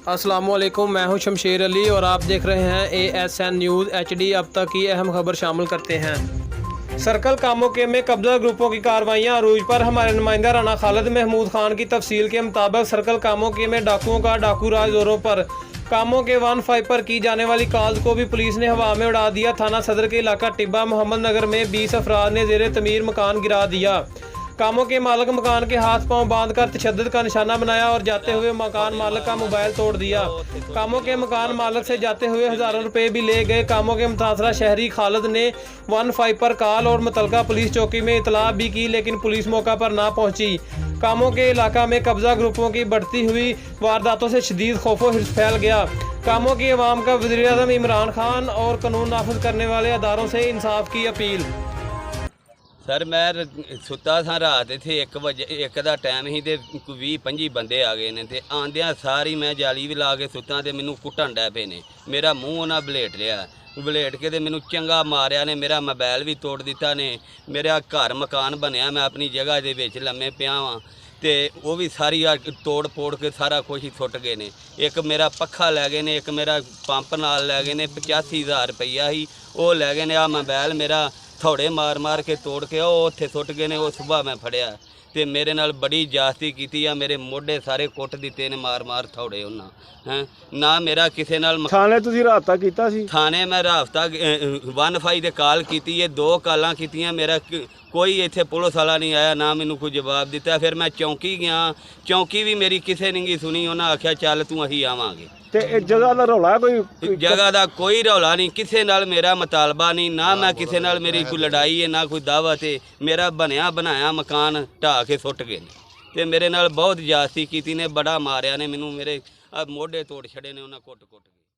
अस्सलामुअलैकुम, मैं हूं शमशेर अली और आप देख रहे हैं ASN न्यूज़ HD। अब तक की अहम खबर शामिल करते हैं। सर्कल कामोके में कब्जा ग्रुपों की कार्रवाइयां अरूज पर। हमारे नुमाइंदा राना खालिद महमूद खान की तफसील के मुताबिक सर्कल कामोके में डाकुओं का डाकू राज जोरों पर। कामों के 15 पर की जाने वाली कॉल्स को भी पुलिस ने हवा में उड़ा दिया। थाना सदर के इलाका टिब्बा मोहम्मद नगर में 20 अफराद ने जेर तमीर मकान गिरा दिया। कामों के मालिक मकान के हाथ पांव बांधकर तशद्दुद का निशाना बनाया और जाते हुए मकान मालिक का मोबाइल तोड़ दिया। कामों के मकान मालिक से जाते हुए हज़ारों रुपए भी ले गए। कामों के मुतासरा शहरी खालिद ने 15 पर कॉल और मुतलका पुलिस चौकी में इतला भी की, लेकिन पुलिस मौका पर ना पहुंची। कामों के इलाका में कब्जा ग्रुपों की बढ़ती हुई वारदातों से शदीद खौफो हिर्स फैल गया। कामों की अवाम का वज़ीर-ए-आज़म इमरान खान और कानून नाफिज करने वाले अदारों से इंसाफ की अपील। सर मैं सुता था रात इत्थे 1 बजे 1 ਦਾ टाइम ही तो 20-25 बंदे आ गए ने ते आंदियां सारी मैं जाली भी ला के सुता ते मैनू कुट्टन डै पे ने। मेरा मूँह उन्हें बलेट लिया, बलेट के ते मैनू चंगा मारिया ने। मेरा मोबाइल भी तोड़ दिता ने। मेरा घर मकान बनया, मैं अपनी जगह दे विच लम्मे पिया वां ते वो भी सारी तोड़ फोड़ के सारा कुछ ही सुट गए ने। एक मेरा पक्खा लै गए ने, एक मेरा पंप नाल लै गए ने। 85,000 रुपया ही वो लै गए ने। आ मोबाइल मेरा थोड़े मार मार के तोड़ के वो उत्थे सुट गए ने। वो सुबह मैं फड़िया ते मेरे नाल बड़ी जास्ती की। मेरे मोढे सारे कुट दिते ने मार मार थोड़े उन्हां हैं ना। मेरा किसी नाल थाने तुसीं राबता कीता सी? थाने मैं राबता 15 ते कॉल कीती है, 2 कॉलां कीतियां। मेरा कोई इत्थे पुलिस वाला नहीं आया, ना मैनू कोई जवाब दिता। फिर मैं चौंकी गया, चौंकी भी मेरी किसी नहीं सुनी। उन्हें आख्या चल तू अहीं आवांगे। ते इस जगह दा रौला कोई? जगह का कोई रौला नहीं, किसी नाल मेरा मुतालबा नहीं, ना मैं किसी नाल मेरी कोई लड़ाई है ना कोई दावत है। मेरा बनया बनाया मकान ढा के सुट गए ते मेरे नाल बहुत जास्ती की ने। बड़ा मारिया ने मैनू, मेरे मोढे तोड़ छड़े ने उन्हें कुट कुट के।